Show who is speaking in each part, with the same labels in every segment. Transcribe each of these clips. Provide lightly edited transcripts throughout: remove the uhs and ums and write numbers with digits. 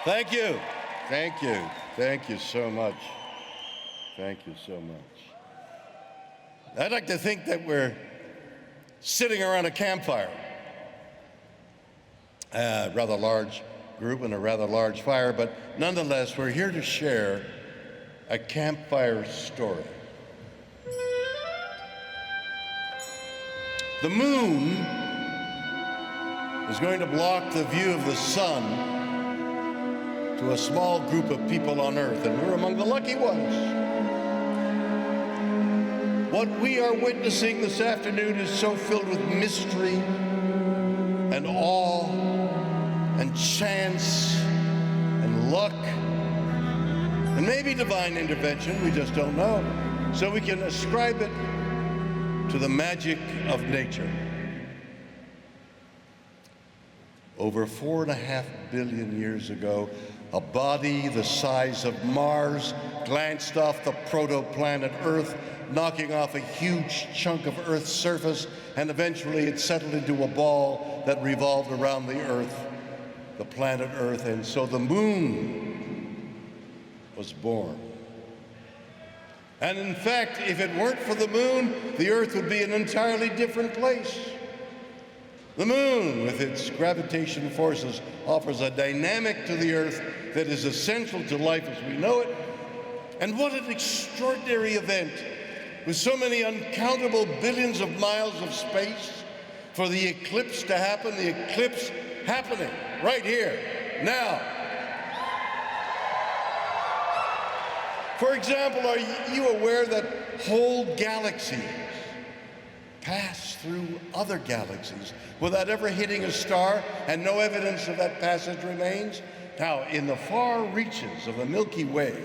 Speaker 1: Thank you. Thank you. Thank you so much. Thank you so much. I'd like to think that we're sitting around a campfire. A rather large group and a rather large fire, but nonetheless, we're here to share a campfire story. The moon is going to block the view of the sun to a small group of people on Earth, and we're among the lucky ones. What we are witnessing this afternoon is so filled with mystery and awe and chance and luck and maybe divine intervention, we just don't know. So we can ascribe it to the magic of nature. Over 4.5 billion years ago, a body the size of Mars glanced off the protoplanet Earth, knocking off a huge chunk of Earth's surface, and eventually it settled into a ball that revolved around the Earth, the planet Earth, and so the moon was born. And in fact, if it weren't for the moon, the Earth would be an entirely different place. The moon, with its gravitation forces, offers a dynamic to the Earth that is essential to life as we know it. And what an extraordinary event, with so many uncountable billions of miles of space, for the eclipse to happen, the eclipse happening right here, now. For example, are you aware that whole galaxies pass through other galaxies without ever hitting a star, and no evidence of that passage remains? Now, in the far reaches of the Milky Way,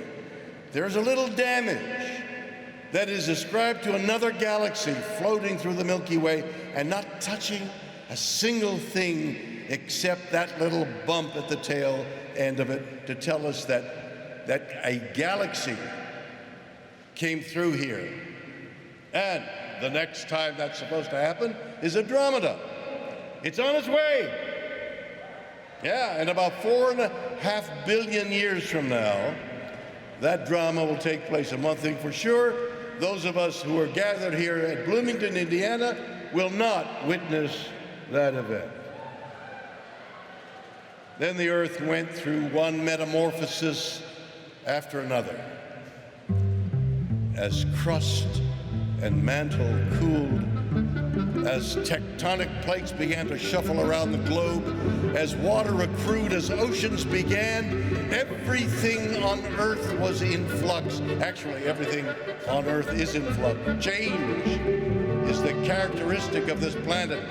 Speaker 1: there's a little damage that is ascribed to another galaxy floating through the Milky Way and not touching a single thing except that little bump at the tail end of it to tell us that a galaxy came through here. And the next time that's supposed to happen is Andromeda. It's on its way. Yeah, and about 4.5 billion years from now, that drama will take place. And one thing for sure, those of us who are gathered here at Bloomington, Indiana, will not witness that event. Then the Earth went through one metamorphosis after another. As crust and mantle cooled, as tectonic plates began to shuffle around the globe, as water accrued, as oceans began, everything on Earth was in flux. Actually, everything on Earth is in flux. Change is the characteristic of this planet.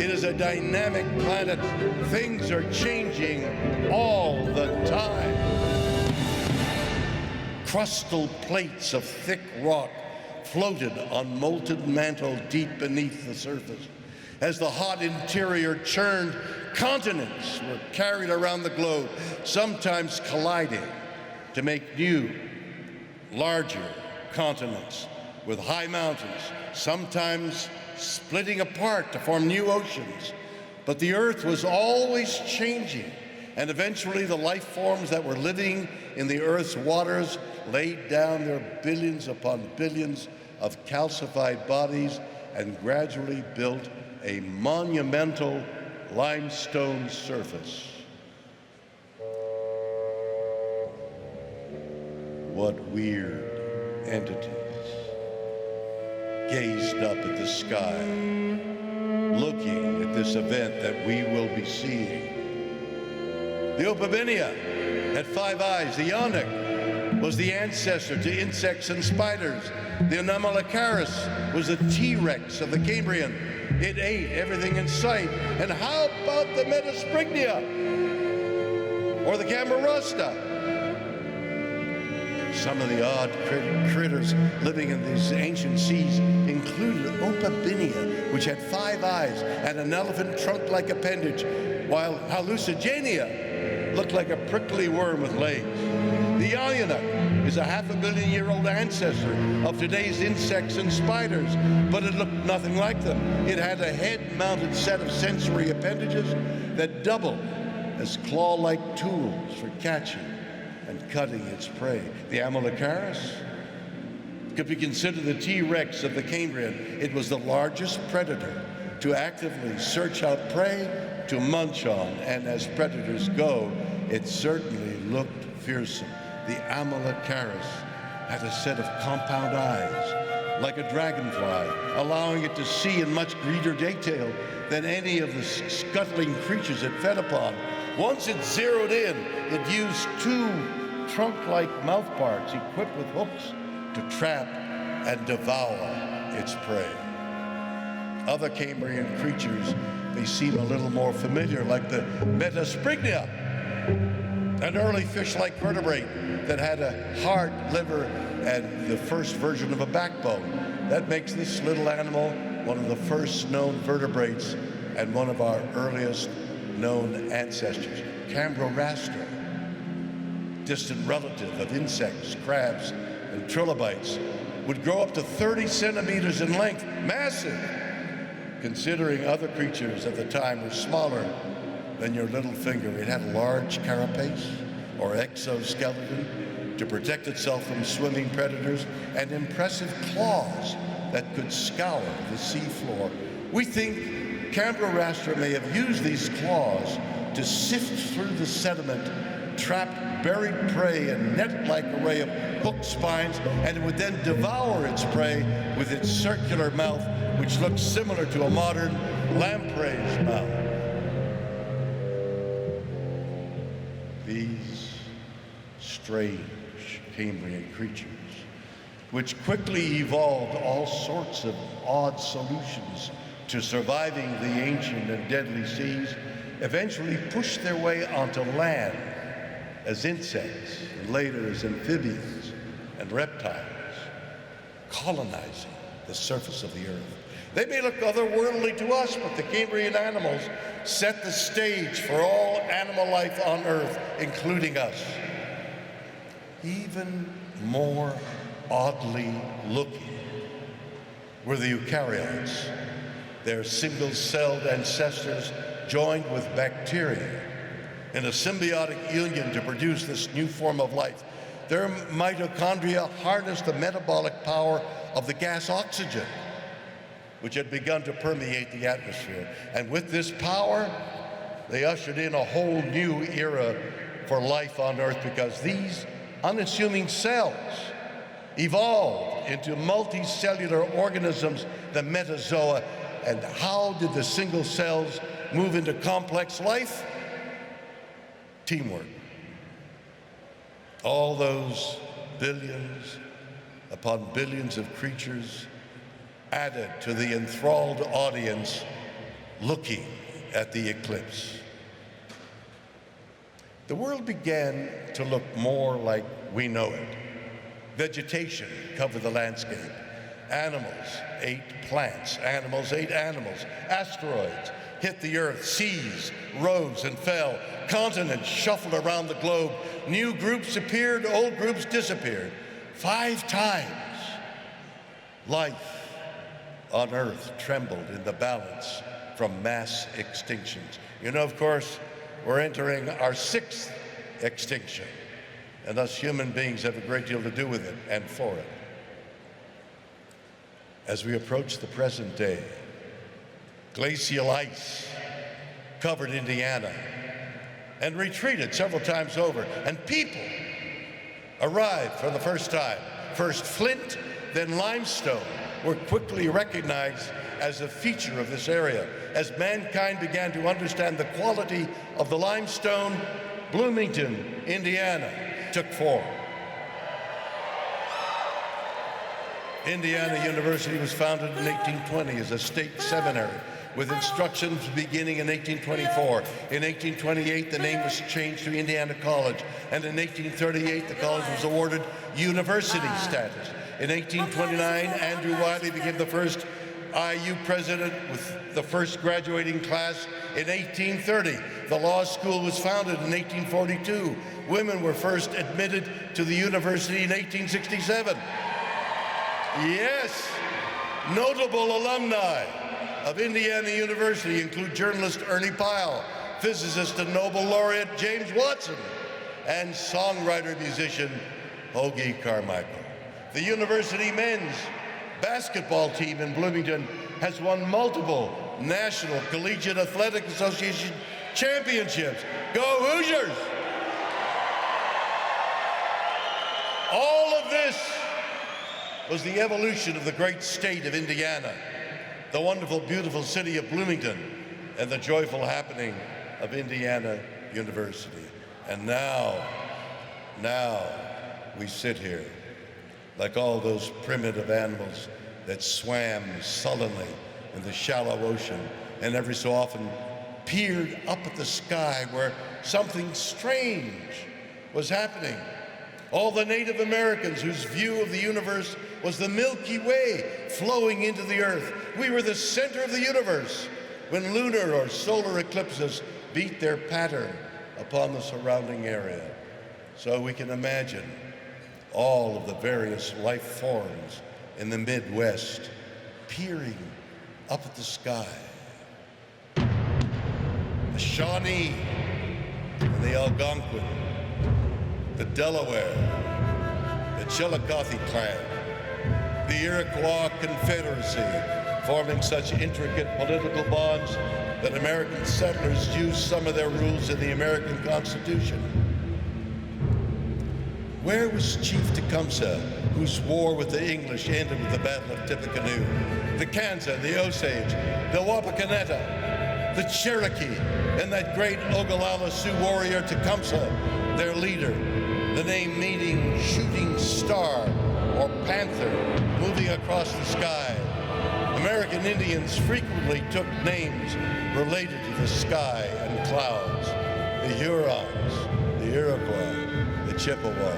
Speaker 1: It is a dynamic planet. Things are changing all the time. Crustal plates of thick rock floated on molten mantle deep beneath the surface. As the hot interior churned, continents were carried around the globe, sometimes colliding to make new, larger continents with high mountains, sometimes splitting apart to form new oceans. But the Earth was always changing, and eventually the life forms that were living in the Earth's waters laid down their billions upon billions of calcified bodies and gradually built a monumental limestone surface. What weird entities gazed up at the sky, looking at this event that we will be seeing. The Opabinia had 5 eyes. The Yonic was the ancestor to insects and spiders. The Anomalocaris was the T-Rex of the Cambrian. It ate everything in sight. And how about the Metaspringnia or the Camarosta? Some of the odd critters living in these ancient seas included Opabinia, which had 5 eyes and an elephant trunk-like appendage, while Hallucigenia looked like a prickly worm with legs. The Allianuk is a half-a-billion-year-old ancestor of today's insects and spiders, but it looked nothing like them. It had a head-mounted set of sensory appendages that doubled as claw-like tools for catching and cutting its prey. The Amylocaris could be considered the T-Rex of the Cambrian. It was the largest predator to actively search out prey to munch on, and as predators go, it certainly looked fearsome. The Amylocaris had a set of compound eyes, like a dragonfly, allowing it to see in much greater detail than any of the scuttling creatures it fed upon. Once it zeroed in, it used two trunk-like mouthparts equipped with hooks to trap and devour its prey. Other Cambrian creatures may seem a little more familiar, like the Metaspringnia, an early fish-like vertebrate that had a heart, liver, and the first version of a backbone. That makes this little animal one of the first known vertebrates and one of our earliest known ancestors. Cambriorastra, distant relative of insects, crabs, and trilobites, would grow up to 30 centimeters in length, massive, considering other creatures at the time were smaller than your little finger. It had a large carapace or exoskeleton to protect itself from swimming predators, and impressive claws that could scour the seafloor. We think Cambriorastra may have used these claws to sift through the sediment, trap buried prey in net-like array of hooked spines, and it would then devour its prey with its circular mouth, which looks similar to a modern lamprey's mouth. These strange Cambrian creatures, which quickly evolved all sorts of odd solutions to surviving the ancient and deadly seas, eventually pushed their way onto land as insects, and later as amphibians and reptiles, colonizing the surface of the earth. They may look otherworldly to us, but the Cambrian animals set the stage for all animal life on Earth, including us. Even more oddly looking were the eukaryotes. Their single-celled ancestors joined with bacteria in a symbiotic union to produce this new form of life. Their mitochondria harnessed the metabolic power of the gas oxygen, which had begun to permeate the atmosphere. And with this power, they ushered in a whole new era for life on Earth, because these unassuming cells evolved into multicellular organisms, the metazoa. And how did the single cells move into complex life? Teamwork. All those billions upon billions of creatures added to the enthralled audience looking at the eclipse. The world began to look more like we know it. Vegetation covered the landscape. Animals ate plants. Animals ate animals. Asteroids hit the earth. Seas rose and fell. Continents shuffled around the globe. New groups appeared. Old groups disappeared. 5 times life on Earth trembled in the balance from mass extinctions. You know, of course, we're entering our 6th extinction, and us human beings have a great deal to do with it and for it. As we approach the present day, glacial ice covered Indiana and retreated several times over, and people arrived for the first time. First flint, then limestone were quickly recognized as a feature of this area. As mankind began to understand the quality of the limestone, Bloomington, Indiana, took form. Indiana University was founded in 1820 as a state seminary, with instructions beginning in 1824. In 1828, the name was changed to Indiana College, and in 1838, the college was awarded university status. In 1829, Andrew Wiley became the first IU president with the first graduating class in 1830. The law school was founded in 1842. Women were first admitted to the university in 1867. Yes, notable alumni of Indiana University include journalist Ernie Pyle, physicist and Nobel laureate James Watson, and songwriter-musician Hoagy Carmichael. The university men's basketball team in Bloomington has won multiple National Collegiate Athletic Association championships. Go Hoosiers! All of this was the evolution of the great state of Indiana, the wonderful, beautiful city of Bloomington, and the joyful happening of Indiana University. And now we sit here like all those primitive animals that swam sullenly in the shallow ocean and every so often peered up at the sky where something strange was happening. All the Native Americans whose view of the universe was the Milky Way flowing into the earth. We were the center of the universe when lunar or solar eclipses beat their pattern upon the surrounding area. So we can imagine all of the various life forms in the Midwest peering up at the sky. The Shawnee and the Algonquin, the Delaware, the Chillicothe clan, the Iroquois Confederacy, forming such intricate political bonds that American settlers used some of their rules in the American Constitution. Where was Chief Tecumseh, whose war with the English ended with the Battle of Tippecanoe? The Kansa, the Osage, the Wapakoneta, the Cherokee, and that great Ogallala Sioux warrior Tecumseh, their leader, the name meaning shooting star or panther moving across the sky. American Indians frequently took names related to the sky and clouds. The Hurons, the Iroquois, the Chippewa,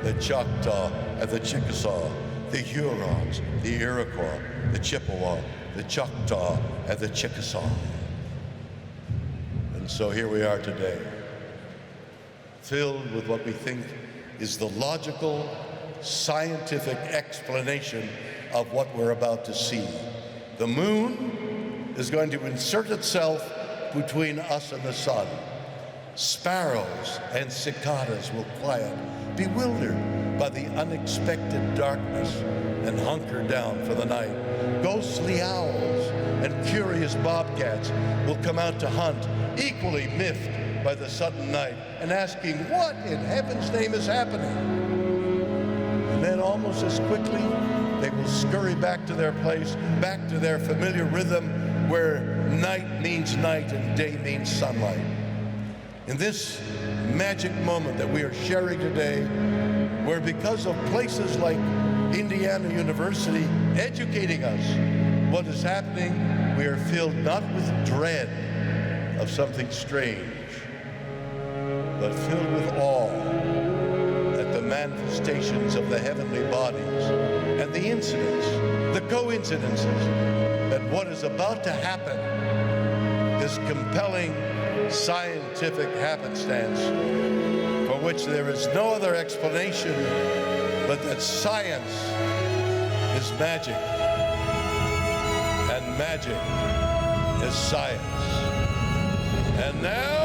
Speaker 1: the Choctaw, and the Chickasaw. The Hurons, the Iroquois, the Chippewa, the Choctaw, and the Chickasaw. And so here we are today, filled with what we think is the logical, scientific explanation of what we're about to see. The moon is going to insert itself between us and the sun. Sparrows and cicadas will quiet, bewildered by the unexpected darkness, and hunker down for the night. Ghostly owls and curious bobcats will come out to hunt, equally miffed by the sudden night and asking, what in heaven's name is happening? And then almost as quickly, they will scurry back to their place, back to their familiar rhythm where night means night and day means sunlight. In this magic moment that we are sharing today, where because of places like Indiana University educating us what is happening, we are filled not with dread of something strange, but filled with awe at the manifestations of the heavenly bodies and the incidents, the coincidences, that what is about to happen, this compelling scientific happenstance for which there is no other explanation but that science is magic and magic is science. And now,